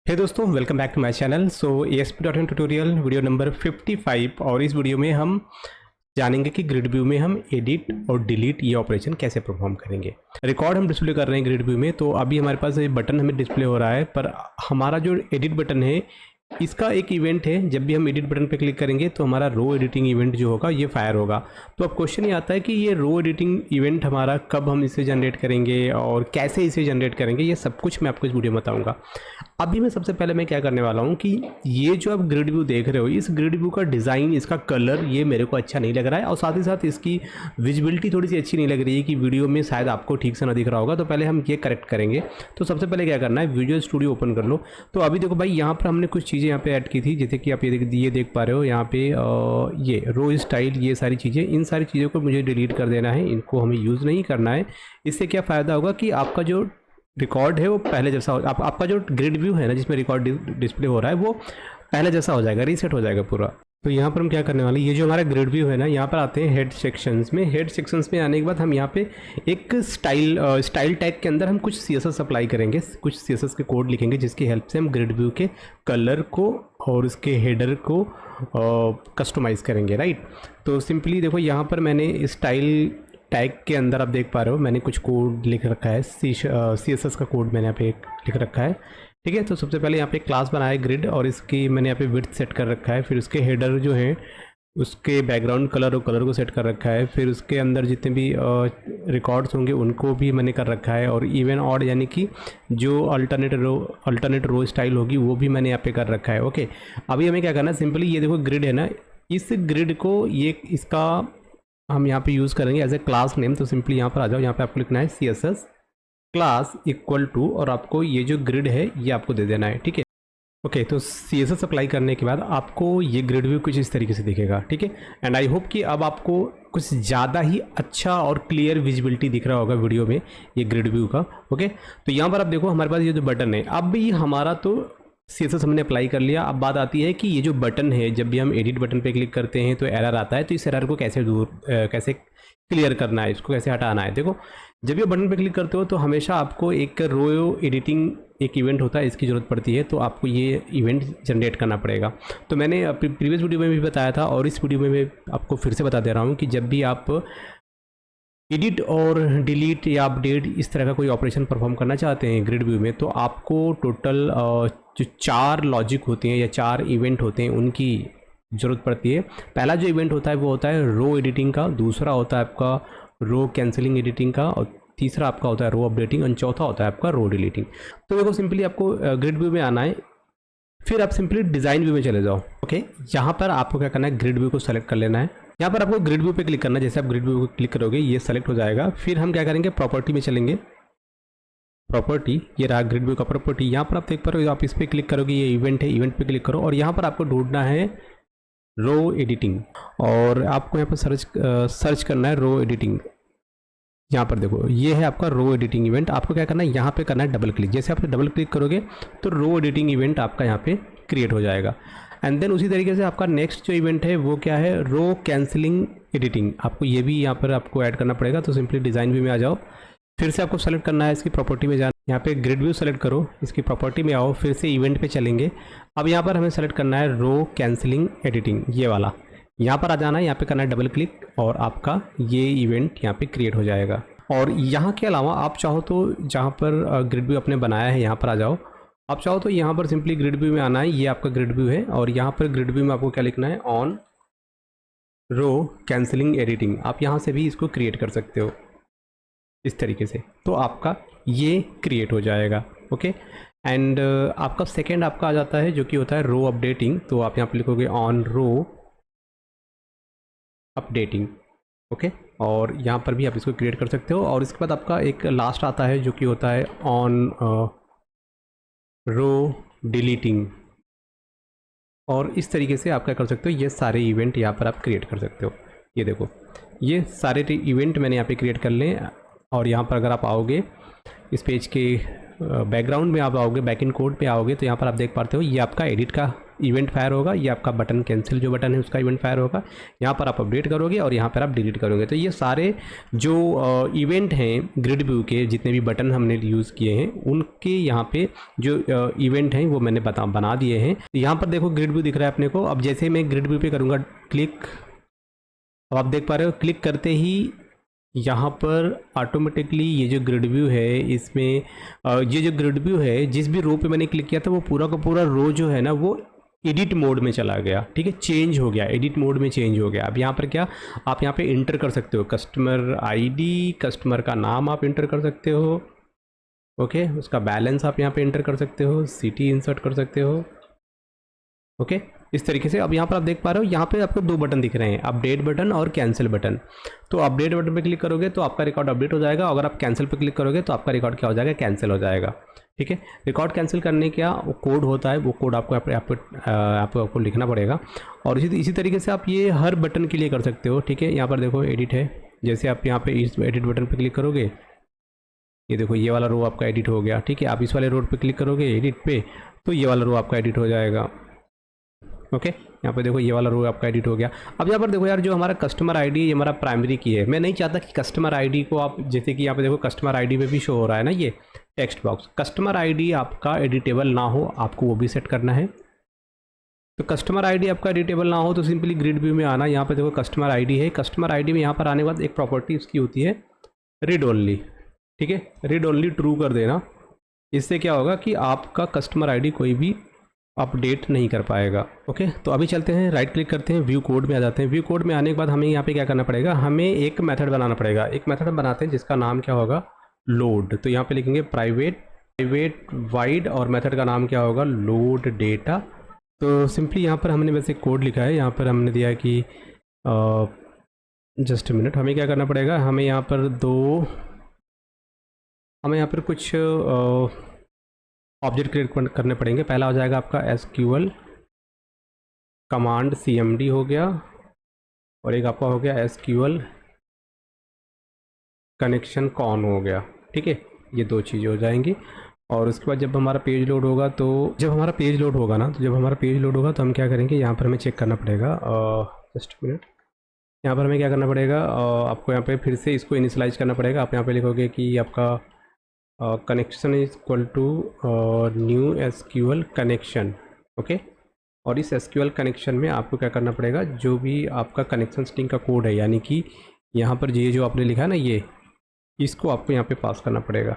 हे दोस्तों, welcome back to my channel. So ASP.NET tutorial video number 55 और इस video में हम जानेंगे कि ग्रिड व्यू में हम एडिट और डिलीट ये ऑपरेशन कैसे परफॉर्म करेंगे। रिकॉर्ड हम डिस्प्ले कर रहे हैं ग्रिड व्यू में, तो अभी हमारे पास ये बटन हमें डिस्प्ले हो रहा है, पर हमारा जो एडिट बटन है इसका एक इवेंट है। जब भी हम एडिट बटन पे क्लिक करेंगे तो हमारा रो एडिटिंग इवेंट जो होगा ये फायर होगा। तो अब क्वेश्चन ये आता है कि ये रो एडिटिंग इवेंट हमारा कब हम इसे जनरेट करेंगे और कैसे इसे जनरेट करेंगे, ये सब कुछ मैं आपको इस वीडियो में बताऊंगा। अभी मैं सबसे पहले मैं क्या करने वाला हूँ कि ये जो आप ग्रिड व्यू देख रहे हो, इस ग्रिड व्यू का डिज़ाइन, इसका कलर ये मेरे को अच्छा नहीं लग रहा है और साथ ही साथ इसकी विजिबिलिटी थोड़ी सी अच्छी नहीं लग रही है कि वीडियो में शायद आपको ठीक से ना दिख रहा होगा। तो पहले हम ये करेक्ट करेंगे। तो सबसे पहले क्या करना है, विजुअल स्टूडियो ओपन कर लो। तो अभी देखो भाई, यहाँ पर हमने कुछ चीज़ें यहाँ पे ऐड की थी, जैसे कि आप ये देख पा रहे हो यहाँ पे ये रो स्टाइल, ये सारी चीज़ें, इन सारी चीज़ों को मुझे डिलीट कर देना है, इनको हमें यूज़ नहीं करना है। इससे क्या फ़ायदा होगा कि आपका जो रिकॉर्ड है वो पहले जैसा हो, आपका जो ग्रिड व्यू है ना जिसमें रिकॉर्ड डिस्प्ले हो रहा है वो पहले जैसा हो जाएगा, रीसेट हो जाएगा पूरा। तो यहाँ पर हम क्या करने वाले, ये जो हमारा ग्रिड व्यू है ना, यहाँ पर आते हैं हेड सेक्शंस में। हेड सेक्शंस में आने के बाद हम यहाँ पे एक स्टाइल टैग के अंदर हम कुछ CSS अप्लाई करेंगे, कुछ CSS के कोड लिखेंगे जिसकी हेल्प से हम ग्रिड व्यू के कलर को और उसके हेडर को कस्टमाइज़ करेंगे, राइट। तो सिंपली देखो, यहाँ पर मैंने स्टाइल टैग के अंदर आप देख पा रहे हो मैंने कुछ कोड लिख रखा है, CSS का कोड मैंने यहाँ पे लिख रखा है, ठीक है। तो सबसे पहले यहाँ पे क्लास बनाया है ग्रिड, और इसकी मैंने यहाँ पे विड्थ सेट कर रखा है। फिर उसके हेडर जो है उसके बैकग्राउंड कलर और कलर को सेट कर रखा है। फिर उसके अंदर जितने भी रिकॉर्ड्स होंगे उनको भी मैंने कर रखा है, और इवन ऑड यानी कि जो अल्टरनेट रो स्टाइल होगी वो भी मैंने यहाँ पे कर रखा है। ओके, अभी हमें क्या करना है, सिंपली ये देखो ग्रिड है ना, इस ग्रिड को इसका हम यहाँ पे यूज़ करेंगे एज ए क्लास नेम। तो सिंपली यहाँ पर आ जाओ, यहाँ पे आपको लिखना है CSS क्लास इक्वल टू, और आपको ये जो ग्रिड है ये आपको दे देना है, ठीक है। ओके, तो CSS अप्लाई करने के बाद आपको ये ग्रिड व्यू कुछ इस तरीके से दिखेगा, ठीक है। एंड आई होप कि अब आपको कुछ ज़्यादा ही अच्छा और क्लियर विजिबिलिटी दिख रहा होगा वीडियो में ये ग्रिड व्यू का। ओके, तो यहाँ पर आप देखो हमारे पास ये जो बटन है, अब भी हमारा तो CSS हमने अप्लाई कर लिया। अब बात आती है कि ये जो बटन है, जब भी हम एडिट बटन पे क्लिक करते हैं तो एरर आता है, तो इस एरर को कैसे क्लियर करना है, इसको कैसे हटाना है। देखो, जब ये बटन पे क्लिक करते हो तो हमेशा आपको एक रो एडिटिंग एक इवेंट होता है, इसकी ज़रूरत पड़ती है, तो आपको ये इवेंट जनरेट करना पड़ेगा। तो मैंने प्रीवियस वीडियो में भी बताया था और इस वीडियो में मैं आपको फिर से बता दे रहा हूँ कि जब भी आप एडिट और डिलीट या अपडेट इस तरह का कोई ऑपरेशन परफॉर्म करना चाहते हैं ग्रिड व्यू में, तो आपको टोटल जो 4 लॉजिक होती हैं या 4 इवेंट होते हैं उनकी ज़रूरत पड़ती है। पहला जो इवेंट होता है वो होता है रो एडिटिंग का, दूसरा होता है आपका रो कैंसिलिंग एडिटिंग का, और तीसरा आपका होता है रो अपडेटिंग, और चौथा होता है आपका रो डिलीटिंग। तो देखो, सिंपली आपको ग्रिड व्यू में आना है, फिर आप सिंपली डिज़ाइन व्यू में चले जाओ। ओके, यहाँ पर आपको क्या करना है, ग्रिड व्यू को सेलेक्ट कर लेना है। यहाँ पर आपको ग्रिड व्यू पे क्लिक करना है। जैसे आप ग्रिड व्यू को क्लिक करोगे ये सेलेक्ट हो जाएगा। फिर हम क्या करेंगे, प्रॉपर्टी में चलेंगे। प्रॉपर्टी, ये रहा ग्रिड व्यू का प्रॉपर्टी। यहाँ पर आप देख पा रहे हो, आप इस पर क्लिक करोगे, ये इवेंट है, इवेंट पे क्लिक करो, और यहाँ पर आपको ढूंढना है रो एडिटिंग, और आपको यहाँ पर सर्च करना है रो एडिटिंग। यहाँ पर देखो, ये है आपका रो एडिटिंग इवेंट। आपको क्या करना है, यहाँ पे करना है डबल क्लिक। जैसे आप डबल क्लिक करोगे तो रो एडिटिंग इवेंट आपका यहाँ पे क्रिएट हो जाएगा। एंड देन उसी तरीके से आपका नेक्स्ट जो इवेंट है वो क्या है, रो कैंसिलिंग एडिटिंग। आपको ये भी यहाँ पर आपको ऐड करना पड़ेगा। तो सिंपली डिज़ाइन व्यू में आ जाओ, फिर से आपको सेलेक्ट करना है, इसकी प्रॉपर्टी में जाना, यहाँ पे ग्रिड व्यू सेलेक्ट करो, इसकी प्रॉपर्टी में आओ, फिर से इवेंट पे चलेंगे। अब यहाँ पर हमें सेलेक्ट करना है रो कैंसिलिंग एडिटिंग, ये वाला। यहाँ पर आ जाना है, यहाँ पे करना है डबल क्लिक, और आपका ये इवेंट यहाँ पे क्रिएट हो जाएगा। और यहाँ के अलावा आप चाहो तो जहाँ पर ग्रिड व्यू अपने बनाया है यहाँ पर आ जाओ। आप चाहो तो यहाँ पर सिंपली ग्रिड व्यू में आना है, ये आपका ग्रिड व्यू है, और यहाँ पर ग्रिड व्यू में आपको क्या लिखना है, ऑन रो कैंसिलिंग एडिटिंग। आप यहाँ से भी इसको क्रिएट कर सकते हो इस तरीके से, तो आपका ये क्रिएट हो जाएगा। ओके, एंड आपका सेकेंड आपका आ जाता है जो कि होता है रो अपडेटिंग। तो आप यहाँ पर लिखोगे ऑन रो अपडेटिंग। ओके, और यहाँ पर भी आप इसको क्रिएट कर सकते हो। और इसके बाद आपका एक लास्ट आता है जो कि होता है ऑन रो डिलीटिंग, और इस तरीके से आप क्या कर सकते हो, ये सारे इवेंट यहाँ पर आप क्रिएट कर सकते हो। ये देखो, ये सारे इवेंट मैंने यहाँ पे क्रिएट कर लें। और यहाँ पर अगर आप आओगे इस पेज के बैकग्राउंड में, आप आओगे बैक इन कोड पे आओगे, तो यहाँ पर आप देख पाते हो ये आपका एडिट का इवेंट फायर होगा, ये आपका बटन कैंसिल जो बटन है उसका इवेंट फायर होगा। यहाँ पर आप अपडेट करोगे और यहाँ पर आप डिलीट करोगे। तो ये सारे जो इवेंट हैं ग्रिड व्यू के, जितने भी बटन हमने यूज़ किए हैं उनके यहाँ पे जो इवेंट हैं वो मैंने बना दिए हैं। यहाँ पर देखो ग्रिड व्यू दिख रहा है अपने को। अब जैसे मैं ग्रिड व्यू पे करूँगा क्लिक, अब आप देख पा रहे हो क्लिक करते ही यहाँ पर ऑटोमेटिकली ये जो ग्रिड व्यू है इसमें ये जो ग्रिड व्यू है जिस भी रो पे मैंने क्लिक किया था वो पूरा का पूरा रो जो है ना वो एडिट मोड में चला गया। ठीक है, चेंज हो गया, एडिट मोड में चेंज हो गया। अब यहाँ पर क्या आप यहाँ पे इंटर कर सकते हो कस्टमर आईडी, कस्टमर का नाम आप इंटर कर सकते हो। ओके, उसका बैलेंस आप यहाँ पे इंटर कर सकते हो, सिटी इंसर्ट कर सकते हो। ओके, इस तरीके से। अब यहाँ पर आप देख पा रहे हो यहाँ पे आपको दो बटन दिख रहे हैं, अपडेट बटन और कैंसिल बटन। तो अपडेट बटन पे क्लिक करोगे तो आपका रिकॉर्ड अपडेट हो जाएगा, अगर आप कैंसिल पे क्लिक करोगे तो आपका रिकॉर्ड क्या हो जाएगा, कैंसिल हो जाएगा। ठीक है, रिकॉर्ड कैंसिल करने का वो कोड होता है, वो कोड आपको लिखना पड़ेगा। और इसी तरीके से आप ये हर बटन के लिए कर सकते हो। ठीक है, यहाँ पर देखो एडिट है, जैसे आप यहाँ पे इस एडिट बटन पर क्लिक करोगे ये देखो ये वाला रो आपका एडिट हो गया। ठीक है, आप इस वाले रो पे क्लिक करोगे एडिट पे तो ये वाला रो आपका एडिट हो जाएगा। ओके, यहाँ पे देखो ये वाला रो आपका एडिट हो गया। अब यहाँ पर देखो यार जो हमारा कस्टमर आईडी ये हमारा प्राइमरी की है, मैं नहीं चाहता कि कस्टमर आईडी को आप, जैसे कि यहाँ पे देखो कस्टमर आईडी पे भी शो हो रहा है ना ये टेक्स्ट बॉक्स, कस्टमर आईडी आपका एडिटेबल ना हो, आपको वो भी सेट करना है। तो कस्टमर आईडी आपका एडिटेबल ना हो तो सिंपली ग्रिड व्यू में आना, यहाँ पे देखो कस्टमर आईडी है, कस्टमर आईडी में यहाँ पर आने के बाद एक प्रॉपर्टी उसकी होती है रीड ओनली। ठीक है, रीड ओनली ट्रू कर देना, इससे क्या होगा कि आपका कस्टमर आईडी कोई भी अपडेट नहीं कर पाएगा। ओके, तो अभी चलते हैं, राइट क्लिक करते हैं, व्यू कोड में आ जाते हैं। व्यू कोड में आने के बाद हमें यहाँ पे क्या करना पड़ेगा, हमें एक मेथड बनाना पड़ेगा। एक मेथड बनाते हैं जिसका नाम क्या होगा, लोड। तो यहाँ पे लिखेंगे प्राइवेट वाइड और मेथड का नाम क्या होगा, लोड डेटा। तो सिंपली यहाँ पर हमने वैसे कोड लिखा है, यहाँ पर हमने दिया है कि जस्ट मिनट, हमें क्या करना पड़ेगा, हमें यहाँ पर कुछ ऑब्जेक्ट क्रिएट करने पड़ेंगे। पहला हो जाएगा आपका SQL कमांड CMD हो गया, और एक आपका हो गया SQL कनेक्शन कॉन हो गया। ठीक है, ये दो चीज़ें हो जाएंगी। और उसके बाद जब हमारा पेज लोड होगा तो जब हमारा पेज लोड होगा तो हम क्या करेंगे, यहाँ पर हमें चेक करना पड़ेगा, जस्ट मिनट, यहाँ पर हमें क्या करना पड़ेगा, आपको यहाँ पे फिर से इसको इनिशियलाइज करना पड़ेगा। आप यहाँ पे लिखोगे कि आपका connection is equal to new SQL connection. Okay, और इस SQL कनेक्शन में आपको क्या करना पड़ेगा, जो भी आपका कनेक्शन स्ट्रिंग का कोड है, यानी कि यहाँ पर ये जो आपने लिखा है ना ये, इसको आपको यहाँ पे पास करना पड़ेगा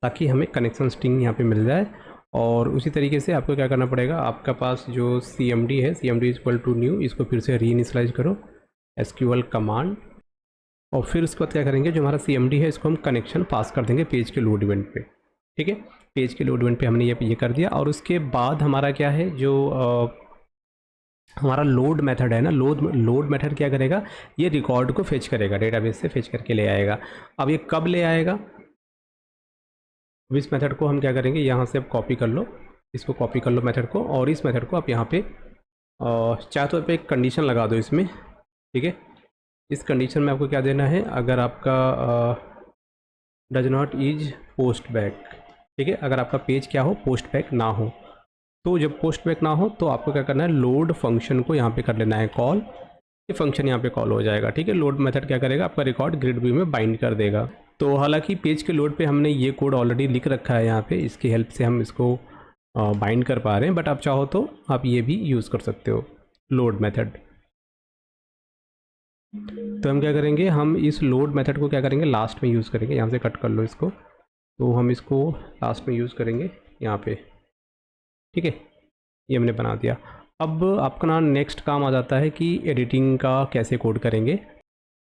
ताकि हमें कनेक्शन स्ट्रिंग यहाँ पे मिल जाए। और उसी तरीके से आपको क्या करना पड़ेगा, आपका पास जो CMD है, CMD is equal to new, इसको फिर से री इनिशियलाइज करो SQL कमांड, और फिर उसके बाद क्या करेंगे, जो हमारा CMD है इसको हम कनेक्शन पास कर देंगे पेज के लोड इवेंट पे। ठीक है, पेज के लोड इवेंट पे हमने ये कर दिया। और उसके बाद हमारा क्या है, जो हमारा लोड मेथड है ना, लोड मेथड क्या करेगा, ये रिकॉर्ड को फेच करेगा, डेटाबेस से फेच करके ले आएगा। अब ये कब ले आएगा, इस मेथड को हम क्या करेंगे, यहाँ से आप कॉपी कर लो, इसको कॉपी कर लो मेथड को, और इस मेथड को आप यहाँ पे चाहे तो एक कंडीशन लगा दो इसमें। ठीक है, इस कंडीशन में आपको क्या देना है, अगर आपका does not is post back. ठीक है, अगर आपका पेज क्या हो, पोस्ट बैक ना हो, तो जब पोस्ट बैक ना हो तो आपको क्या करना है, लोड फंक्शन को यहाँ पे कर लेना है कॉल, ये फंक्शन यहाँ पे कॉल हो जाएगा। ठीक है, लोड मेथड क्या करेगा, आपका रिकॉर्ड ग्रिड व्यू में बाइंड कर देगा। तो हालांकि पेज के लोड पे हमने ये कोड ऑलरेडी लिख रखा है यहाँ पे, इसकी हेल्प से हम इसको बाइंड कर पा रहे हैं, बट आप चाहो तो आप ये भी यूज़ कर सकते हो लोड मेथड। तो हम क्या करेंगे, हम इस लोड मेथड को क्या करेंगे, लास्ट में यूज़ करेंगे। यहाँ से कट कर लो इसको, तो हम इसको लास्ट में यूज़ करेंगे यहाँ पे। ठीक है, ये हमने बना दिया। अब आपका ना नेक्स्ट काम आ जाता है कि एडिटिंग का कैसे कोड करेंगे।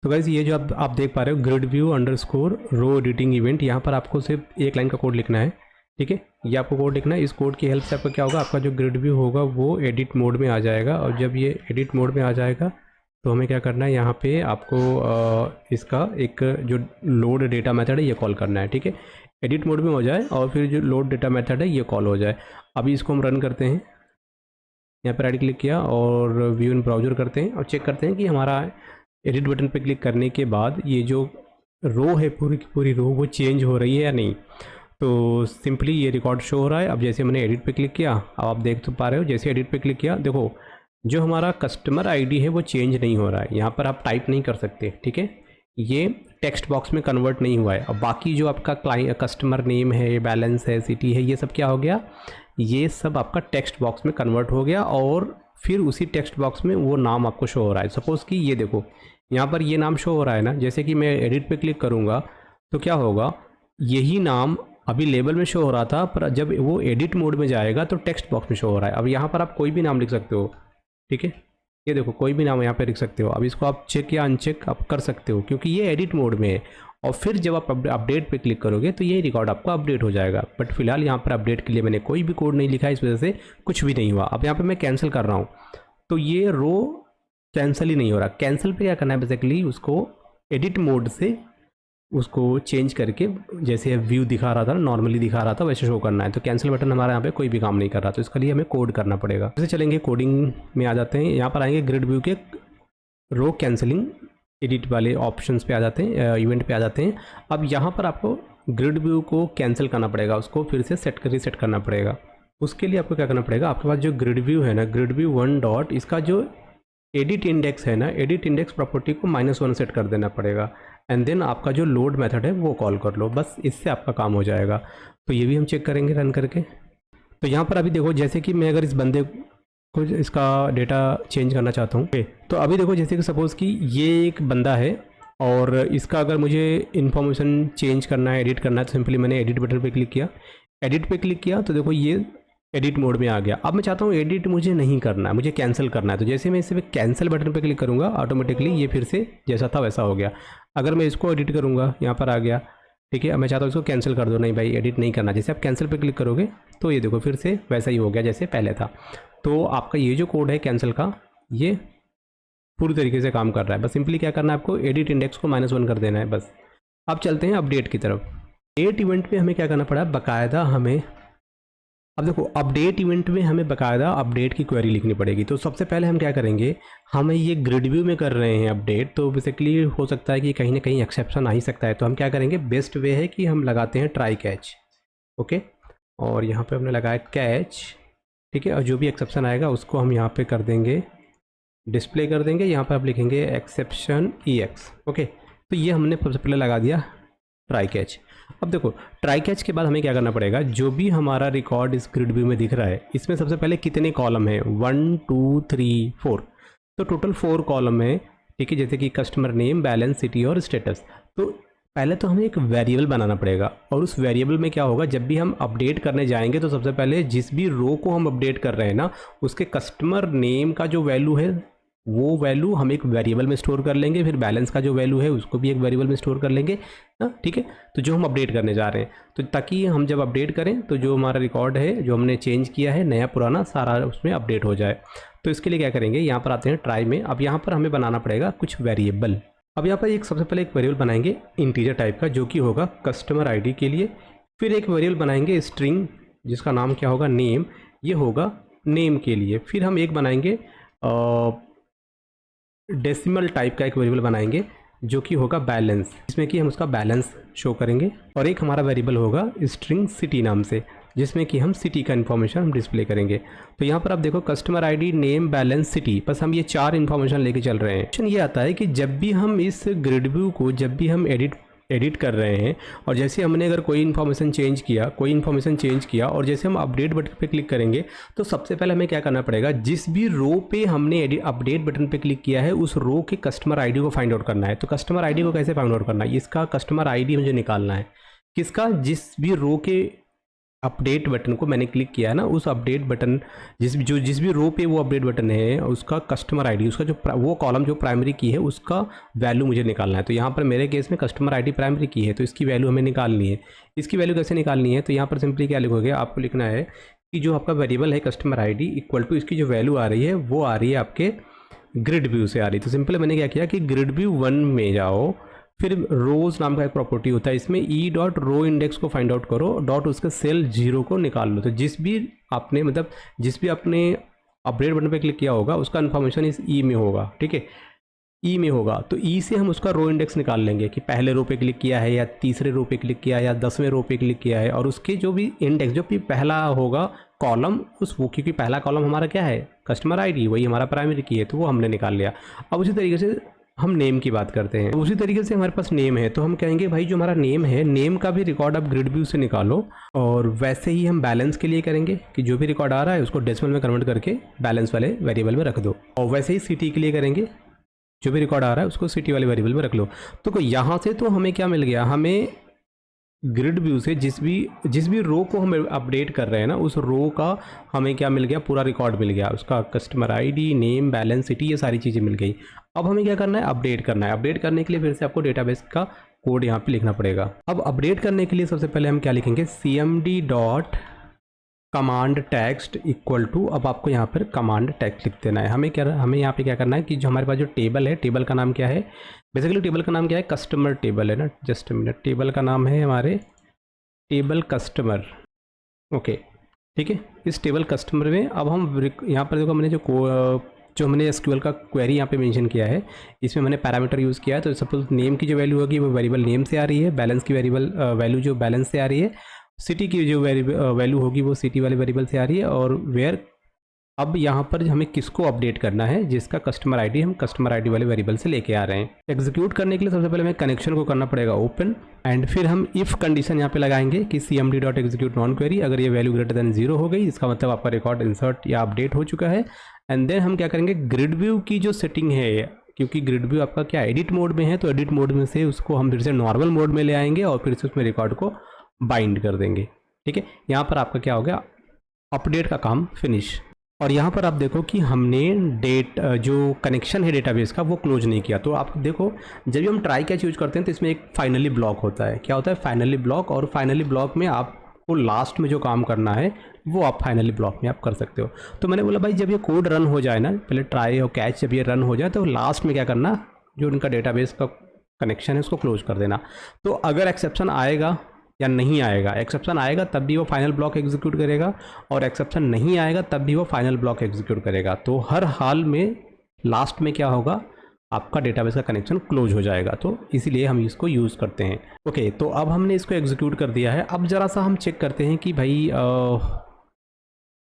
तो गाइस ये जो आप देख पा रहे हो ग्रिड व्यू अंडरस्कोर रो एडिटिंग इवेंट, यहाँ पर आपको सिर्फ एक लाइन का कोड लिखना है। ठीक है, ये आपको कोड लिखना है। इस कोड की हेल्प से आपका क्या होगा, आपका जो ग्रिड व्यू होगा वो एडिट मोड में आ जाएगा। और जब ये एडिट मोड में आ जाएगा तो हमें क्या करना है, यहाँ पे आपको इसका एक जो लोड डेटा मेथड है ये कॉल करना है। ठीक है, एडिट मोड में हो जाए और फिर जो लोड डेटा मेथड है ये कॉल हो जाए। अभी इसको हम रन करते हैं, यहाँ पर राइट क्लिक किया और व्यू इन ब्राउज़र करते हैं और चेक करते हैं कि हमारा एडिट बटन पे क्लिक करने के बाद ये जो रो है पूरी की पूरी रो वो चेंज हो रही है या नहीं। तो सिंपली ये रिकॉर्ड शो हो रहा है। अब जैसे मैंने एडिट पे क्लिक किया, अब आप देख तो पा रहे हो, जैसे एडिट पे क्लिक किया देखो जो हमारा कस्टमर आईडी है वो चेंज नहीं हो रहा है। यहाँ पर आप टाइप नहीं कर सकते, ठीक है, ये टेक्स्ट बॉक्स में कन्वर्ट नहीं हुआ है। अब बाकी जो आपका कस्टमर नेम है, बैलेंस है, सिटी है, ये सब क्या हो गया, ये सब आपका टेक्स्ट बॉक्स में कन्वर्ट हो गया और फिर उसी टेक्स्ट बॉक्स में वो नाम आपको शो हो रहा है। सपोज़ कि ये देखो यहाँ पर ये नाम शो हो रहा है ना, जैसे कि मैं एडिट पे क्लिक करूँगा तो क्या होगा, यही नाम अभी लेबल में शो हो रहा था, पर जब वो एडिट मोड में जाएगा तो टेक्स्ट बॉक्स में शो हो रहा है। अब यहाँ पर आप कोई भी नाम लिख सकते हो, ठीक है, ये देखो कोई भी नाम यहाँ पे लिख सकते हो। अब इसको आप चेक या अनचेक आप कर सकते हो क्योंकि ये एडिट मोड में है। और फिर जब आप अपडेट पे क्लिक करोगे तो ये रिकॉर्ड आपका अपडेट हो जाएगा। बट फिलहाल यहाँ पर अपडेट के लिए मैंने कोई भी कोड नहीं लिखा है, इस वजह से कुछ भी नहीं हुआ। अब यहाँ पर मैं कैंसिल कर रहा हूँ तो ये रो कैंसिल ही नहीं हो रहा। कैंसिल पे क्या करना है, बेसिकली उसको एडिट मोड से उसको चेंज करके जैसे व्यू दिखा रहा था, नॉर्मली दिखा रहा था, वैसे शो करना है। तो कैंसिल बटन हमारा यहाँ पे कोई भी काम नहीं कर रहा, तो इसके लिए हमें कोड करना पड़ेगा। जैसे चलेंगे कोडिंग में आ जाते हैं, यहाँ पर आएंगे ग्रिड व्यू के रो कैंसिलिंग एडिट वाले ऑप्शंस पे आ जाते हैं, इवेंट पे आ जाते हैं। अब यहाँ पर आपको ग्रिड व्यू को कैंसिल करना पड़ेगा, उसको फिर से रीसेट करना पड़ेगा। उसके लिए आपको क्या करना पड़ेगा, आपके पास जो ग्रिड व्यू है ना, ग्रिड व्यू 1 डॉट, इसका जो एडिट इंडेक्स है ना, एडिट इंडेक्स प्रॉपर्टी को -1 सेट कर देना पड़ेगा। एंड देन आपका जो लोड मेथड है वो कॉल कर लो, बस इससे आपका काम हो जाएगा। तो ये भी हम चेक करेंगे रन करके। तो यहाँ पर अभी देखो जैसे कि मैं अगर इस बंदे को इसका डेटा चेंज करना चाहता हूँ, तो अभी देखो जैसे कि सपोज़ कि ये एक बंदा है और इसका अगर मुझे इन्फॉर्मेशन चेंज करना है, एडिट करना है, तो सिंपली मैंने एडिट बटन पर क्लिक किया। एडिट पे क्लिक किया तो देखो ये एडिट मोड में आ गया। अब मैं चाहता हूँ एडिट मुझे नहीं करना है, मुझे कैंसिल करना है। तो जैसे मैं इसे कैंसिल बटन पे क्लिक करूँगा, ऑटोमेटिकली ये फिर से जैसा था वैसा हो गया। अगर मैं इसको एडिट करूँगा, यहाँ पर आ गया, ठीक है। अब मैं चाहता हूँ इसको कैंसिल कर दो, नहीं भाई एडिट नहीं करना। जैसे आप कैंसिल पे क्लिक करोगे तो ये देखो फिर से वैसा ही हो गया जैसे पहले था। तो आपका ये जो कोड है कैंसिल का, ये पूरी तरीके से काम कर रहा है। बस सिंपली क्या करना है, आपको एडिट इंडेक्स को -1 कर देना है बस। अब चलते हैं अपडेट की तरफ। अपडेट इवेंट में हमें क्या करना पड़ा, बाकायदा हमें, अब देखो अपडेट इवेंट में हमें बाकायदा अपडेट की क्वेरी लिखनी पड़ेगी। तो सबसे पहले हम क्या करेंगे, हमें ये ग्रिड व्यू में कर रहे हैं अपडेट, तो बेसिकली हो सकता है कि कहीं ना कहीं एक्सेप्शन आ ही सकता है। तो हम क्या करेंगे, बेस्ट वे है कि हम लगाते हैं ट्राई कैच, ओके। और यहाँ पे हमने लगाया कैच, ठीक है। और जो भी एक्सेप्शन आएगा उसको हम यहाँ पे कर देंगे, डिस्प्ले कर देंगे। यहाँ पर आप लिखेंगे एक्सेप्शन EX, ओके। तो ये हमने सबसे पहले लगा दिया ट्राई कैच। अब देखो ट्राई कैच के बाद हमें क्या करना पड़ेगा, जो भी हमारा रिकॉर्ड इस ग्रिड व्यू में दिख रहा है, इसमें सबसे पहले कितने कॉलम है, 1 2 3 4, तो टोटल 4 कॉलम है, ठीक है। जैसे कि कस्टमर नेम, बैलेंस, सिटी और स्टेटस। तो पहले तो हमें एक वेरिएबल बनाना पड़ेगा, और उस वेरिएबल में क्या होगा, जब भी हम अपडेट करने जाएंगे तो सबसे पहले जिस भी रो को हम अपडेट कर रहे हैं ना, उसके कस्टमर नेम का जो वैल्यू है वो वैल्यू हम एक वेरिएबल में स्टोर कर लेंगे। फिर बैलेंस का जो वैल्यू है उसको भी एक वेरिएबल में स्टोर कर लेंगे ना, ठीक है। तो जो हम अपडेट करने जा रहे हैं, तो ताकि हम जब अपडेट करें तो जो हमारा रिकॉर्ड है, जो हमने चेंज किया है, नया पुराना सारा उसमें अपडेट हो जाए। तो इसके लिए क्या करेंगे, यहाँ पर आते हैं ट्राई में। अब यहाँ पर हमें बनाना पड़ेगा कुछ वेरिएबल। अब यहाँ पर एक सबसे पहले एक वेरिएबल बनाएंगे इंटीजर टाइप का, जो कि होगा कस्टमर ID के लिए। फिर एक वेरिएबल बनाएंगे स्ट्रिंग, जिसका नाम क्या होगा, नेम, ये होगा नेम के लिए। फिर हम एक बनाएंगे डेसिमल टाइप का एक वेरिएबल बनाएंगे, जो कि होगा बैलेंस, जिसमें कि हम उसका बैलेंस शो करेंगे। और एक हमारा वेरिएबल होगा स्ट्रिंग सिटी नाम से, जिसमें कि हम सिटी का इन्फॉर्मेशन हम डिस्प्ले करेंगे। तो यहाँ पर आप देखो customer ID, name, balance, city, बस हम ये 4 इन्फॉर्मेशन लेके चल रहे हैं। क्वेश्चन ये आता है कि जब भी हम इस ग्रिड व्यू को, जब भी हम एडिट कर रहे हैं, और जैसे हमने अगर कोई इन्फॉर्मेशन चेंज किया, और जैसे हम अपडेट बटन पे क्लिक करेंगे, तो सबसे पहले हमें क्या करना पड़ेगा, जिस भी रो पे हमने अपडेट बटन पे क्लिक किया है, उस रो के कस्टमर ID को फाइंड आउट करना है। तो कस्टमर ID को कैसे फाइंड आउट करना है, इसका कस्टमर ID मुझे निकालना है। किसका, जिस भी रो के अपडेट बटन को मैंने क्लिक किया है ना, उस अपडेट बटन, जिस भी रो पे वो अपडेट बटन है, उसका कस्टमर ID, उसका जो वो कॉलम जो प्राइमरी की है, उसका वैल्यू मुझे निकालना है। तो यहाँ पर मेरे केस में कस्टमर ID प्राइमरी की है, तो इसकी वैल्यू हमें निकालनी है। इसकी वैल्यू कैसे निकालनी है, तो यहाँ पर सिंपली क्या लिखोगे, आपको लिखना है कि जो आपका वेरिएबल है कस्टमर ID इक्वल टू इसकी जो वैल्यू आ रही है, वो आ रही है आपके ग्रिड व्यू से आ रही है। तो सिंपल मैंने क्या किया कि ग्रिड व्यू 1 में जाओ, फिर रोज नाम का एक प्रॉपर्टी होता है, इसमें E.रो इंडेक्स को फाइंड आउट करो, डॉट उसके सेल 0 को निकाल लो। तो जिस भी आपने अपडेट बटन पे क्लिक किया होगा, उसका इन्फॉर्मेशन इस E में होगा, ठीक है। ई में होगा तो ई से हम उसका रो इंडेक्स निकाल लेंगे कि पहले रो पे क्लिक किया है या तीसरे रो पे क्लिक किया है या 10वें रो पे क्लिक किया है, और उसके जो भी इंडेक्स जो भी पहला होगा कॉलम उस वो, क्योंकि पहला कॉलम हमारा क्या है कस्टमर आईडी, वही हमारा प्राइमरी की है तो वो हमने निकाल लिया। अब उसी तरीके से हम नेम की बात करते हैं, उसी तरीके से हमारे पास नेम है तो हम कहेंगे भाई जो हमारा नेम है नेम का भी रिकॉर्ड आप ग्रिड व्यू से निकालो, और वैसे ही हम बैलेंस के लिए करेंगे कि जो भी रिकॉर्ड आ रहा है उसको डेसिमल में कन्वर्ट करके बैलेंस वाले वेरिएबल में रख दो, और वैसे ही सिटी के लिए करेंगे जो भी रिकॉर्ड आ रहा है उसको सिटी वाले वेरिएबल में रख लो। तो यहाँ से तो हमें क्या मिल गया, हमें ग्रिड व्यू से जिस भी रो को हम अपडेट कर रहे हैं ना उस रो का हमें क्या मिल गया, पूरा रिकॉर्ड मिल गया, उसका customer ID, name, balance, city, ये सारी चीज़ें मिल गई। अब हमें क्या करना है, अपडेट करना है। अपडेट करने के लिए फिर से आपको डेटाबेस का कोड यहाँ पे लिखना पड़ेगा। अब अपडेट करने के लिए सबसे पहले हम क्या लिखेंगे, cmd dot command text equal to, अब आपको यहाँ पर कमांड टेक्स्ट लिख देना है। हमें यहाँ पे क्या करना है कि जो हमारे पास जो टेबल है, टेबल का नाम क्या है, बेसिकली टेबल का नाम क्या है, कस्टमर टेबल है ना, जस्ट मिनट, टेबल का नाम है हमारे टेबल कस्टमर। ओके ठीक है, इस टेबल कस्टमर में अब हम यहाँ पर देखो हमने जो हमने एसक्यूएल का क्वेरी यहाँ पे मेंशन किया है, इसमें मैंने पैरामीटर यूज़ किया है। तो सपोज नेम की जो वैल्यू होगी वो वेरिएबल नेम से आ रही है, बैलेंस की वैल्यू जो बैलेंस से आ रही है, सिटी की जो वैल्यू होगी वो सिटी वाले वेरिएबल से आ रही है, और वेयर अब यहाँ पर हमें किसको अपडेट करना है, जिसका कस्टमर आईडी हम कस्टमर आईडी वाले वेरिएबल से लेके आ रहे हैं। एग्जीक्यूट करने के लिए सबसे पहले हमें कनेक्शन को करना पड़ेगा ओपन, एंड फिर हम इफ़ कंडीशन यहाँ पे लगाएंगे कि cmd dot execute non query, अगर ये वैल्यू ग्रेटर देन 0 हो गई इसका मतलब आपका रिकॉर्ड इंसर्ट या अपडेट हो चुका है। एंड देन हम क्या करेंगे, ग्रिड व्यू की जो सेटिंग है, क्योंकि ग्रिड व्यू आपका क्या एडिट मोड में है, तो एडिट मोड में से उसको हम फिर से नॉर्मल मोड में ले आएंगे और फिर से उसमें रिकॉर्ड को बाइंड कर देंगे। ठीक है, यहाँ पर आपका क्या हो गया, अपडेट का काम फिनिश। और यहाँ पर आप देखो कि हमने जो कनेक्शन है डेटाबेस का वो क्लोज नहीं किया। तो आप देखो जब भी हम ट्राई कैच यूज करते हैं तो इसमें एक फाइनली ब्लॉक होता है। क्या होता है, फाइनली ब्लॉक, और फाइनली ब्लॉक में आपको लास्ट में जो काम करना है वो आप फाइनली ब्लॉक में आप कर सकते हो। तो मैंने बोला भाई जब ये कोड रन हो जाए ना, पहले ट्राई और कैच जब ये रन हो जाए तो लास्ट में क्या करना, जो उनका डेटाबेस का कनेक्शन है उसको क्लोज कर देना। तो अगर एक्सेप्शन आएगा या नहीं आएगा, एक्सेप्शन आएगा तब भी वो फाइनल ब्लॉक एग्जीक्यूट करेगा, और एक्सेप्शन नहीं आएगा तब भी वो फाइनल ब्लॉक एग्जीक्यूट करेगा। तो हर हाल में लास्ट में क्या होगा, आपका डेटाबेस का कनेक्शन क्लोज हो जाएगा। तो इसीलिए हम इसको यूज़ करते हैं। ओके, तो अब हमने इसको एग्जीक्यूट कर दिया है। अब ज़रा सा हम चेक करते हैं कि भाई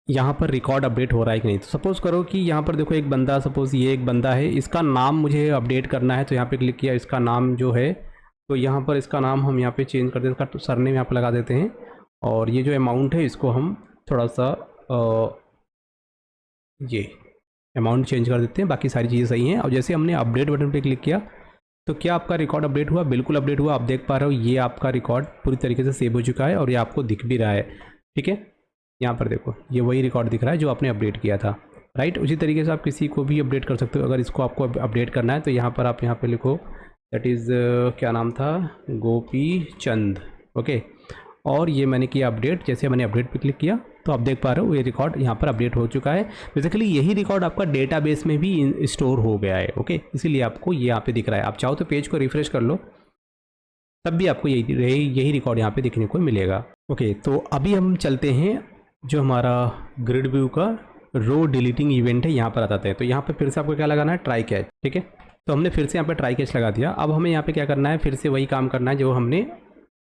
यहाँ पर रिकॉर्ड अपडेट हो रहा है कि नहीं। तो सपोज़ करो कि यहाँ पर देखो एक बंदा, सपोज़ ये एक बंदा है, इसका नाम मुझे अपडेट करना है, तो यहाँ पे क्लिक किया, इसका नाम जो है, तो यहाँ पर इसका नाम हम यहाँ पे चेंज कर देते हैं, इसका सरनेम यहाँ पर लगा देते हैं, और ये जो अमाउंट है इसको हम थोड़ा सा ये अमाउंट चेंज कर देते हैं, बाकी सारी चीज़ें सही हैं। और जैसे हमने अपडेट बटन पे क्लिक किया तो क्या आपका रिकॉर्ड अपडेट हुआ, बिल्कुल अपडेट हुआ। आप देख पा रहे हो ये आपका रिकॉर्ड पूरी तरीके से सेव हो चुका है और ये आपको दिख भी रहा है। ठीक है, यहाँ पर देखो ये वही रिकॉर्ड दिख रहा है जो आपने अपडेट किया था, राइट। उसी तरीके से आप किसी को भी अपडेट कर सकते हो। अगर इसको आपको अपडेट करना है तो यहाँ पर आप यहाँ पर लिखो, दैट इज़ क्या नाम था, गोपी चंद। ओके, और ये मैंने किया अपडेट। जैसे मैंने अपडेट पे क्लिक किया तो आप देख पा रहे हो ये रिकॉर्ड यहाँ पर अपडेट हो चुका है। बेसिकली यही रिकॉर्ड आपका डेटाबेस में भी स्टोर हो गया है। ओके, इसीलिए आपको ये यहाँ पे दिख रहा है। आप चाहो तो पेज को रिफ्रेश कर लो, तब भी आपको यही रिकॉर्ड यहाँ पे देखने को मिलेगा। ओके, तो अभी हम चलते हैं जो हमारा ग्रिड व्यू का रो डिलीटिंग इवेंट है, यहाँ पर आते हैं। तो यहाँ पर फिर से आपको क्या लगाना है, ट्राई कैच। ठीक है, तो हमने फिर से यहाँ पे ट्राई कैच लगा दिया। अब हमें यहाँ पे क्या करना है, फिर से वही काम करना है जो हमने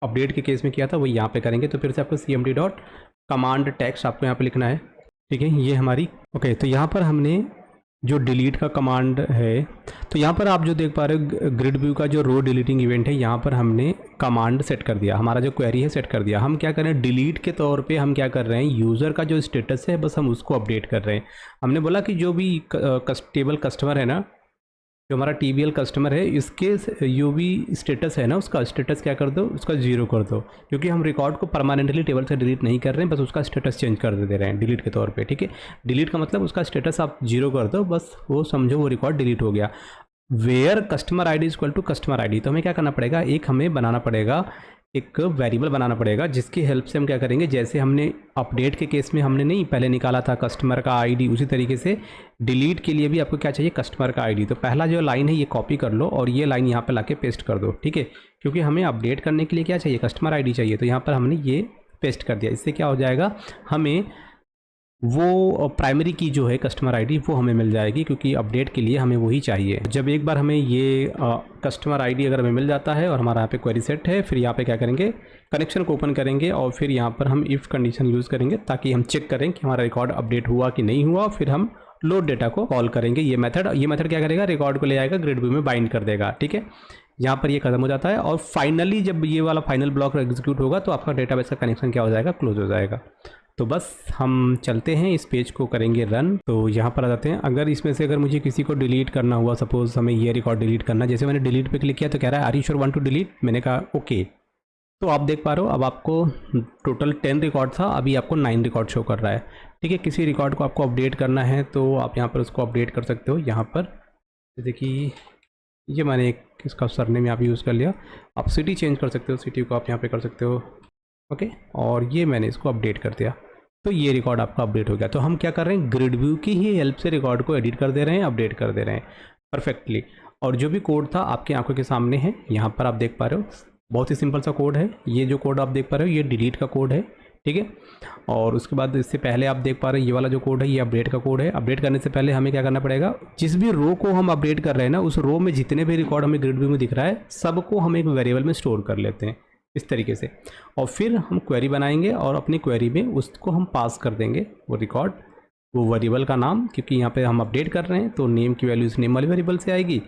अपडेट के केस में किया था, वही यहाँ पे करेंगे। तो फिर से आपको cmd डॉट कमांड टेक्स्ट आपको यहाँ पे लिखना है। ठीक है, ये हमारी ओके। तो यहाँ पर हमने जो डिलीट का कमांड है, तो यहाँ पर आप जो देख पा रहे हो ग्रिड व्यू का जो रो डिलीटिंग इवेंट है, यहाँ पर हमने कमांड सेट कर दिया, हमारा जो क्वेरी है सेट कर दिया। हम क्या कर रहे हैं, डिलीट के तौर पे हम क्या कर रहे हैं, यूज़र का जो स्टेटस है बस हम उसको अपडेट कर रहे हैं। हमने बोला कि जो भी टेबल कस्टमर है ना, जो हमारा TBL कस्टमर है, इसके जो भी स्टेटस है ना, उसका स्टेटस क्या कर दो, उसका 0 कर दो, क्योंकि हम रिकॉर्ड को परमानेंटली टेबल से डिलीट नहीं कर रहे हैं, बस उसका स्टेटस चेंज कर दे रहे हैं डिलीट के तौर पे। ठीक है, डिलीट का मतलब उसका स्टेटस आप 0 कर दो, बस वो समझो वो रिकॉर्ड डिलीट हो गया। Where customer ID equal to customer ID, तो हमें क्या करना पड़ेगा, एक हमें बनाना पड़ेगा, एक वेरिएबल बनाना पड़ेगा, जिसकी हेल्प से हम क्या करेंगे, जैसे हमने अपडेट के केस में हमने नहीं पहले निकाला था कस्टमर का ID, उसी तरीके से डिलीट के लिए भी आपको क्या चाहिए, कस्टमर का ID। तो पहला जो लाइन है ये कॉपी कर लो और ये लाइन यहाँ पे लाके पेस्ट कर दो। ठीक है, क्योंकि हमें अपडेट करने के लिए क्या चाहिए, कस्टमर ID चाहिए। तो यहाँ पर हमने ये पेस्ट कर दिया। इससे क्या हो जाएगा, हमें वो प्राइमरी की जो है कस्टमर आईडी वो हमें मिल जाएगी, क्योंकि अपडेट के लिए हमें वही चाहिए। जब एक बार हमें ये कस्टमर आईडी अगर हमें मिल जाता है और हमारा यहाँ पे क्वेरी सेट है, फिर यहाँ पे क्या करेंगे, कनेक्शन को ओपन करेंगे और फिर यहाँ पर हम इफ़ कंडीशन यूज़ करेंगे ताकि हम चेक करें कि हमारा रिकॉर्ड अपडेट हुआ कि नहीं हुआ। फिर हम लोड डेटा को कॉल करेंगे। ये मेथड क्या करेगा, रिकॉर्ड को ले आएगा, ग्रिड व्यू में बाइंड कर देगा। ठीक है, यहाँ पर ये खत्म हो जाता है और फाइनली जब ये वाला फाइनल ब्लॉक एग्जीक्यूट होगा तो आपका डेटाबेस का कनेक्शन क्या हो जाएगा, क्लोज हो जाएगा। तो बस हम चलते हैं, इस पेज को करेंगे रन। तो यहाँ पर आ जाते हैं। अगर इसमें से अगर मुझे किसी को डिलीट करना हुआ, सपोज हमें ये रिकॉर्ड डिलीट करना, जैसे मैंने डिलीट पे क्लिक किया तो कह रहा है are you sure want to delete, मैंने कहा ओके। तो आप देख पा रहे हो अब आपको टोटल 10 रिकॉर्ड था, अभी आपको 9 रिकॉर्ड शो कर रहा है। ठीक है, किसी रिकॉर्ड को आपको अपडेट करना है तो आप यहाँ पर उसको अपडेट कर सकते हो। यहाँ पर जैसे कि ये मैंने एक इसका सरनेम यहाँ पे यूज़ कर लिया। आप सिटी चेंज कर सकते हो, सिटी को आप यहाँ पे कर सकते हो। ओके, और ये मैंने इसको अपडेट कर दिया तो ये रिकॉर्ड आपका अपडेट हो गया। तो हम क्या कर रहे हैं, ग्रिड व्यू की ही हेल्प से रिकॉर्ड को एडिट कर दे रहे हैं, अपडेट कर दे रहे हैं परफेक्टली। और जो भी कोड था आपकी आंखों के सामने है, यहाँ पर आप देख पा रहे हो, बहुत ही सिंपल सा कोड है। ये जो कोड आप देख पा रहे हो ये डिलीट का कोड है। ठीक है, और उसके बाद इससे पहले आप देख पा रहे हैं ये वाला जो कोड है ये अपडेट का कोड है। अपडेट करने से पहले हमें क्या करना पड़ेगा, जिस भी रो को हम अपडेट कर रहे हैं ना, उस रो में जितने भी रिकॉर्ड हमें ग्रिड व्यू में दिख रहा है सबको हम एक वेरिएबल में स्टोर कर लेते हैं इस तरीके से। और फिर हम क्वेरी बनाएंगे और अपनी क्वेरी में उसको हम पास कर देंगे वो रिकॉर्ड, वो वेरिएबल का नाम, क्योंकि यहाँ पे हम अपडेट कर रहे हैं तो नेम की वैल्यू इस नेम वाले वेरिएबल से आएगी,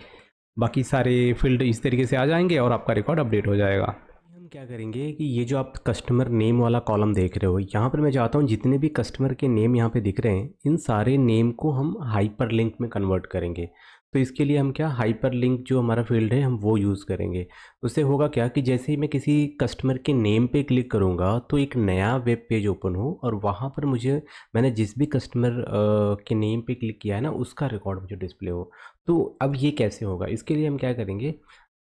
बाकी सारे फील्ड इस तरीके से आ जाएंगे और आपका रिकॉर्ड अपडेट हो जाएगा। हम क्या करेंगे कि ये जो आप कस्टमर नेम वाला कॉलम देख रहे हो, यहाँ पर मैं चाहता हूँ जितने भी कस्टमर के नेम यहाँ पे दिख रहे हैं इन सारे नेम को हम हाइपर लिंक में कन्वर्ट करेंगे। तो इसके लिए हम क्या, हाइपर लिंक जो हमारा फील्ड है हम वो यूज़ करेंगे। उससे होगा क्या कि जैसे ही मैं किसी कस्टमर के नेम पे क्लिक करूँगा तो एक नया वेब पेज ओपन हो और वहाँ पर मुझे, मैंने जिस भी कस्टमर के नेम पे क्लिक किया है ना उसका रिकॉर्ड मुझे डिस्प्ले हो। तो अब ये कैसे होगा, इसके लिए हम क्या करेंगे,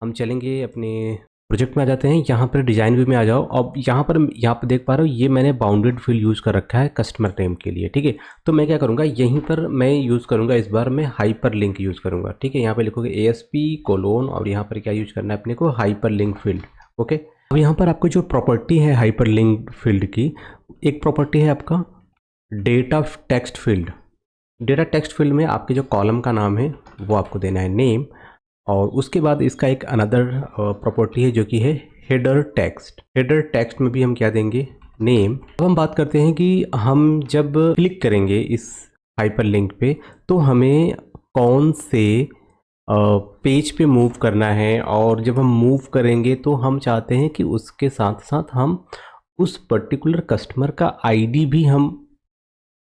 हम चलेंगे अपने प्रोजेक्ट में आ जाते हैं, यहाँ पर डिज़ाइन व्यू में आ जाओ। अब यहाँ पर देख पा रहे हो ये मैंने बाउंडेड फील्ड यूज़ कर रखा है कस्टमर नेम के लिए। ठीक है, तो मैं क्या करूँगा, यहीं पर मैं यूज़ करूँगा, इस बार मैं हाइपर लिंक यूज़ करूँगा। ठीक है, यहाँ पे लिखोगे ASP कोलोन और यहाँ पर क्या यूज करना है अपने को, हाइपर लिंक फील्ड। ओके, अब यहाँ पर आपको जो प्रॉपर्टी है हाइपर लिंक फील्ड की, एक प्रॉपर्टी है आपका data text field. Data text field में आपके जो कॉलम का नाम है वो आपको देना है नेम, और उसके बाद इसका एक अनदर प्रॉपर्टी है जो कि है हेडर टेक्स्ट। हेडर टेक्स्ट में भी हम क्या देंगे, नेम। अब हम बात करते हैं कि हम जब क्लिक करेंगे इस हाइपर लिंक पे तो हमें कौन से पेज पे मूव करना है, और जब हम मूव करेंगे तो हम चाहते हैं कि उसके साथ साथ हम उस पर्टिकुलर कस्टमर का आईडी भी हम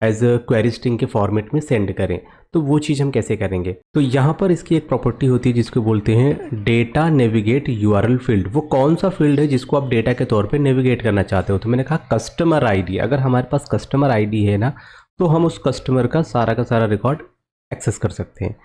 एज अ क्वेरी स्ट्रिंग के फॉर्मेट में सेंड करें। तो वो चीज़ हम कैसे करेंगे, तो यहाँ पर इसकी एक प्रॉपर्टी होती है जिसको बोलते हैं डेटा नेविगेट URL फील्ड। वो कौन सा फील्ड है जिसको आप डेटा के तौर पे नेविगेट करना चाहते हो, तो मैंने कहा कस्टमर आईडी। अगर हमारे पास कस्टमर आईडी है ना तो हम उस कस्टमर का सारा रिकॉर्ड एक्सेस कर सकते हैं।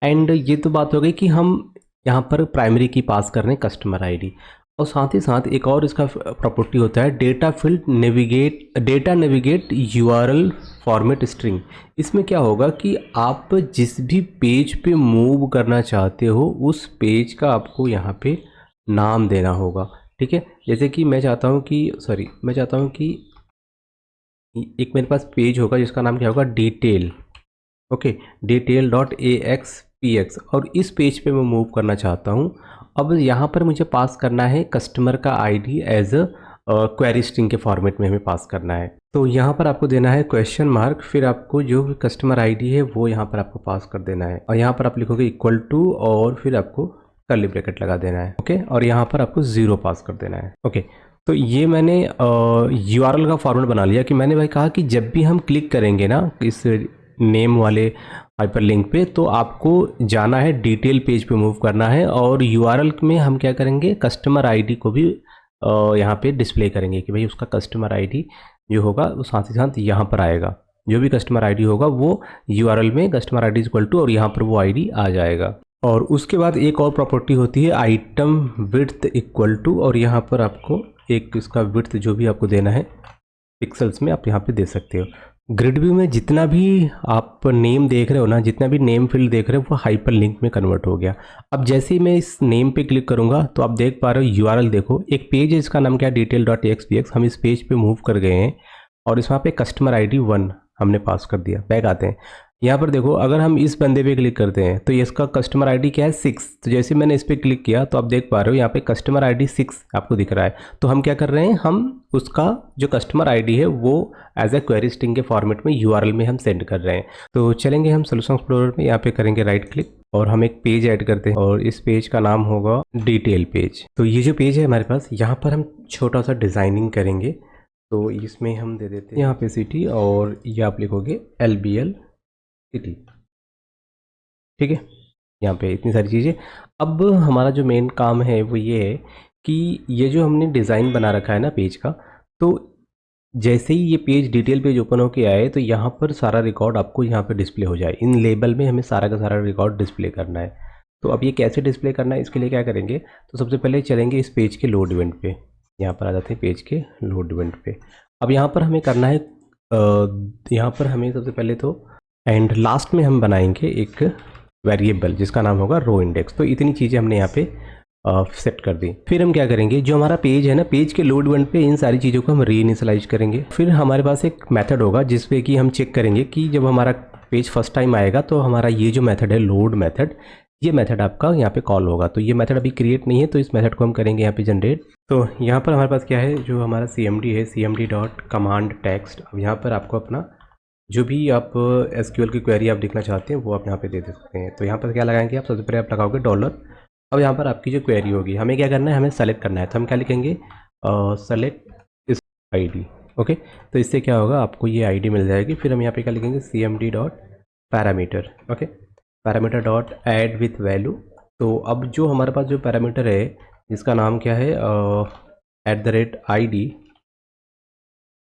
एंड ये तो बात हो गई कि हम यहाँ पर प्राइमरी की पास कर रहे हैं कस्टमर आईडी, और साथ ही साथ एक और इसका प्रॉपर्टी होता है data navigate URL format string. इसमें क्या होगा कि आप जिस भी पेज पे मूव करना चाहते हो उस पेज का आपको यहाँ पे नाम देना होगा। ठीक है, जैसे कि मैं चाहता हूँ कि एक मेरे पास पेज होगा जिसका नाम क्या होगा, डिटेल। ओके, detail.axpx, और इस पेज पे मैं मूव करना चाहता हूँ। अब यहाँ पर मुझे पास करना है कस्टमर का ID as a query string के फॉर्मेट में हमें पास करना है। तो यहाँ पर आपको देना है क्वेश्चन मार्क, फिर आपको जो भी कस्टमर आईडी है वो यहाँ पर आपको पास कर देना है, और यहाँ पर आप लिखोगे इक्वल टू और फिर आपको कर्ली ब्रैकेट लगा देना है। ओके, और यहाँ पर आपको 0 पास कर देना है। ओके, तो ये मैंने URL का फॉर्मेट बना लिया कि मैंने भाई कहा कि जब भी हम क्लिक करेंगे ना इस नेम वाले हाइपर लिंक पे तो आपको जाना है डिटेल पेज पे मूव करना है, और URL में हम क्या करेंगे, कस्टमर आईडी को भी यहाँ पे डिस्प्ले करेंगे कि भाई उसका कस्टमर आईडी जो होगा वो साथ ही साथ यहाँ पर आएगा। जो भी कस्टमर आईडी होगा वो URL में कस्टमर आईडी इक्वल टू और यहाँ पर वो आईडी आ जाएगा। और उसके बाद एक और प्रॉपर्टी होती है आइटम विड्थ इक्वल टू, और यहाँ पर आपको एक इसका विड्थ जो भी आपको देना है पिक्सल्स में आप यहाँ पे दे सकते हो। ग्रिड व्यू में जितना भी आप नेम देख रहे हो ना, जितना भी नेम फील्ड देख रहे हो वो हाइपर लिंक में कन्वर्ट हो गया। अब जैसे ही मैं इस नेम पे क्लिक करूंगा तो आप देख पा रहे हो URL देखो, एक पेज है इसका नाम क्या है, detail.axpx। हम इस पेज पे मूव कर गए हैं और इस वहाँ पे कस्टमर आईडी 1 हमने पास कर दिया। बैक आते हैं, यहाँ पर देखो अगर हम इस बंदे पे क्लिक करते हैं तो इसका कस्टमर आईडी क्या है 6। तो जैसे मैंने इस पर क्लिक किया तो आप देख पा रहे हो यहाँ पे कस्टमर आईडी 6 आपको दिख रहा है। तो हम क्या कर रहे हैं, हम उसका जो कस्टमर आईडी है वो एज ए क्वेरी स्ट्रिंग के फॉर्मेट में यूआरएल में हम सेंड कर रहे हैं। तो चलेंगे हम सोल्यूशन एक्सप्लोरर में, यहाँ पे करेंगे राइट क्लिक और हम एक पेज ऐड करते हैं और इस पेज का नाम होगा डिटेल पेज। तो ये जो पेज है हमारे पास, यहाँ पर हम छोटा सा डिज़ाइनिंग करेंगे। तो इसमें हम दे देते हैं यहाँ पे सिटी और ये आप लिखोगे LBL सिटी, ठीक है। यहाँ पे इतनी सारी चीज़ें। अब हमारा जो मेन काम है वो ये है कि ये जो हमने डिज़ाइन बना रखा है ना पेज का, तो जैसे ही ये पेज डिटेल पेज ओपन होके आए तो यहाँ पर सारा रिकॉर्ड आपको यहाँ पे डिस्प्ले हो जाए। इन लेबल में हमें सारा का सारा रिकॉर्ड डिस्प्ले करना है। तो अब ये कैसे डिस्प्ले करना है, इसके लिए क्या करेंगे, तो सबसे पहले चलेंगे इस पेज के लोड इवेंट पे। यहाँ पर आ जाते हैं पेज के लोड इवेंट पे। अब यहाँ पर हमें करना है, यहाँ पर हमें सबसे पहले तो एंड लास्ट में हम बनाएंगे एक वेरिएबल जिसका नाम होगा रो इंडेक्स। तो इतनी चीज़ें हमने यहाँ पे सेट कर दी। फिर हम क्या करेंगे, जो हमारा पेज है ना, पेज के लोड इवेंट पे इन सारी चीज़ों को हम रीइनिशियलाइज करेंगे। फिर हमारे पास एक मेथड होगा जिसपे कि हम चेक करेंगे कि जब हमारा पेज फर्स्ट टाइम आएगा तो हमारा ये जो मेथड है लोड मेथड, ये मेथड आपका यहाँ पे कॉल होगा। तो ये मेथड अभी क्रिएट नहीं है तो इस मेथड को हम करेंगे यहाँ पे जनरेट। तो यहाँ पर हमारे पास क्या है, जो हमारा CMD है cmd.command text। अब यहाँ पर आपको अपना जो भी आप SQL की क्वेरी आप लिखना चाहते हैं वो आप यहाँ पे दे सकते हैं। तो यहाँ पर क्या लगाएंगे आप, सबसे पहले आप लगाओगे $। अब यहाँ पर आपकी जो क्वेरी होगी, हमें क्या करना है, हमें सेलेक्ट करना है। तो हम क्या लिखेंगे, सेलेक्ट इस ID। ओके, तो इससे क्या होगा, आपको ये ID मिल जाएगी। फिर हम यहाँ पे क्या लिखेंगे, cmd.parameter। Okay, parameter dot add with value. तो अब जो हमारे पास जो पैरामीटर है जिसका नाम क्या है, @ID।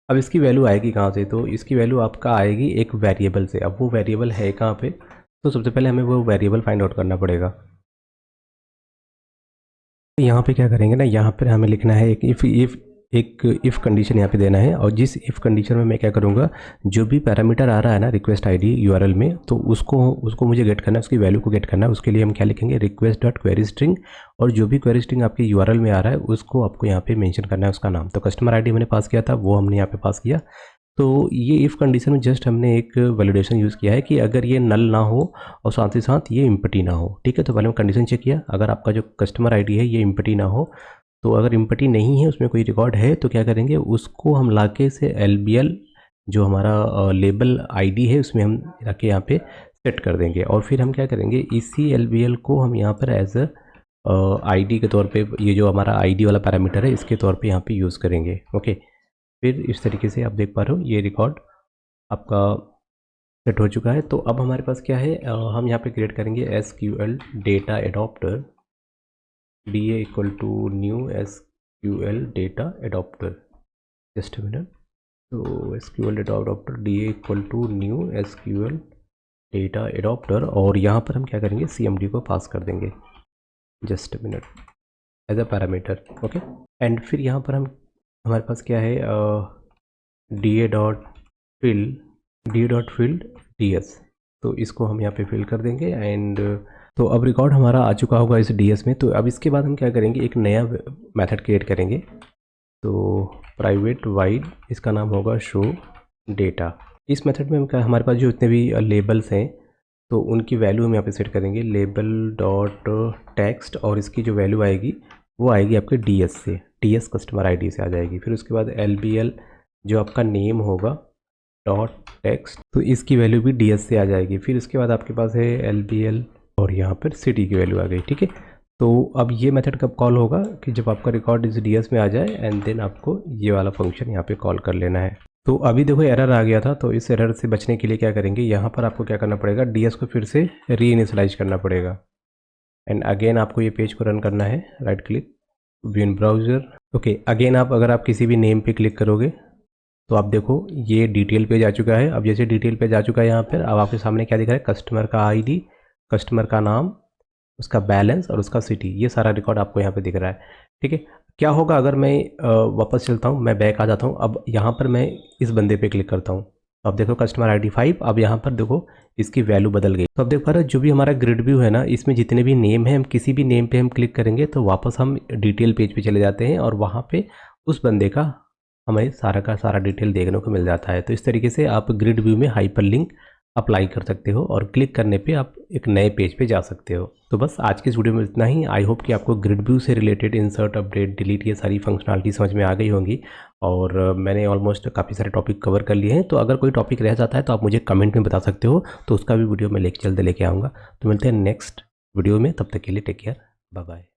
अब इसकी वैल्यू आएगी कहाँ से, तो इसकी वैल्यू आपका आएगी एक वेरिएबल से। अब वो वेरिएबल है कहाँ पे, तो सबसे पहले हमें वो वेरिएबल फाइंड आउट करना पड़ेगा। यहाँ पे क्या करेंगे ना, यहाँ पर हमें लिखना है एक इफ़ कंडीशन यहाँ पे देना है। और जिस इफ़ कंडीशन में मैं क्या करूँगा, जो भी पैरामीटर आ रहा है ना रिक्वेस्ट ID URL में, तो उसको मुझे गेट करना है, उसकी वैल्यू को गेट करना है। उसके लिए हम क्या लिखेंगे, रिक्वेस्ट डॉट क्वेरी स्ट्रिंग, और जो भी क्वेरी स्ट्रिंग आपकी URL में आ रहा है उसको आपको यहाँ पे मेंशन करना है उसका नाम। तो कस्टमर ID मैंने पास किया था, वो हमने यहाँ पे पास किया। तो ये इफ़ कंडीशन में जस्ट हमने एक वैलिडेशन यूज़ किया है कि अगर ये नल ना हो और साथ ही साथ ये एम्प्टी ना हो। ठीक है, तो पहले हम कंडीशन चेक किया, अगर आपका जो कस्टमर ID है ये एम्प्टी ना हो, तो अगर एम्प्टी नहीं है, उसमें कोई रिकॉर्ड है, तो क्या करेंगे, उसको हम लाके से LBL जो हमारा लेबल ID है उसमें हम लाके यहाँ पे सेट कर देंगे। और फिर हम क्या करेंगे, इसी LBL को हम यहाँ पर एज अ ID के तौर पे, ये जो हमारा ID वाला पैरामीटर है इसके तौर पे यहाँ पे यूज़ करेंगे। ओके, फिर इस तरीके से आप देख पा रहे हो ये रिकॉर्ड आपका सेट हो चुका है। तो अब हमारे पास क्या है, हम यहाँ पे क्रिएट करेंगे SQL data adapter DA equal to new SQL data adapter. Just a minute, तो SQL data adapter DA equal to new SQL data adapter, और यहाँ पर हम क्या करेंगे, CMD को पास कर देंगे। Just a minute, as a parameter. Okay, and फिर यहाँ पर हमारे पास क्या है, DA डॉट फील्ड DS। तो इसको हम यहाँ पे फिल कर देंगे। एंड तो अब रिकॉर्ड हमारा आ चुका होगा इस DS में। तो अब इसके बाद हम क्या करेंगे, एक नया मेथड क्रिएट करेंगे। तो प्राइवेट वाइड, इसका नाम होगा शो डेटा। इस मेथड में हम क्या, हमारे पास जो इतने भी लेबल्स हैं तो उनकी वैल्यू हम यहाँ पे सेट करेंगे, लेबल डॉट टेक्स्ट, और इसकी जो वैल्यू आएगी वो आएगी आपके DS से, DS कस्टमर ID से आ जाएगी। फिर उसके बाद LBL जो आपका नेम होगा डॉट टेक्स्ट, तो इसकी वैल्यू भी DS से आ जाएगी। फिर उसके बाद आपके पास है LBL और यहाँ पर सिटी की वैल्यू आ गई। ठीक है, तो अब ये मेथड कब कॉल होगा कि जब आपका रिकॉर्ड इस DS में आ जाए, एंड देन आपको ये वाला फंक्शन यहाँ पे कॉल कर लेना है। तो अभी देखो एरर आ गया था, तो इस एरर से बचने के लिए क्या करेंगे, यहाँ पर आपको क्या करना पड़ेगा, DS को फिर से रीइनिशियलाइज करना पड़ेगा। एंड अगेन आपको ये पेज को रन करना है, राइट क्लिक, व्यू इन ब्राउज़र। ओके, अगेन अगर आप किसी भी नेम पे क्लिक करोगे तो आप देखो ये डिटेल पेज आ चुका है। अब जैसे डिटेल पेज आ चुका है यहाँ पर, अब आपके सामने क्या दिख रहा है, कस्टमर का ID, कस्टमर का नाम, उसका बैलेंस और उसका सिटी, ये सारा रिकॉर्ड आपको यहाँ पे दिख रहा है। ठीक है, क्या होगा अगर मैं वापस चलता हूँ, मैं बैक आ जाता हूँ, अब यहाँ पर मैं इस बंदे पे क्लिक करता हूँ, अब देखो कस्टमर ID 5, अब यहाँ पर देखो इसकी वैल्यू बदल गई। तो अब देख पा रहे हो, जो भी हमारा ग्रिड व्यू है ना, इसमें जितने भी नेम हैं, हम किसी भी नेम पे हम क्लिक करेंगे तो वापस हम डिटेल पेज पे चले जाते हैं और वहाँ पे उस बंदे का हमें सारा का सारा डिटेल देखने को मिल जाता है। तो इस तरीके से आप ग्रिड व्यू में हाइपरलिंक अप्लाई कर सकते हो और क्लिक करने पे आप एक नए पेज पे जा सकते हो। तो बस आज की इस वीडियो में इतना ही। आई होप कि आपको ग्रिड व्यू से रिलेटेड इंसर्ट, अपडेट, डिलीट ये सारी फंक्शनलिटी समझ में आ गई होंगी और मैंने ऑलमोस्ट काफ़ी सारे टॉपिक कवर कर लिए हैं। तो अगर कोई टॉपिक रह जाता है तो आप मुझे कमेंट में बता सकते हो, तो उसका भी वीडियो मैं जल्द लेके आऊँगा। तो मिलते हैं नेक्स्ट वीडियो में, तब तक के लिए टेक केयर, बाय बाय।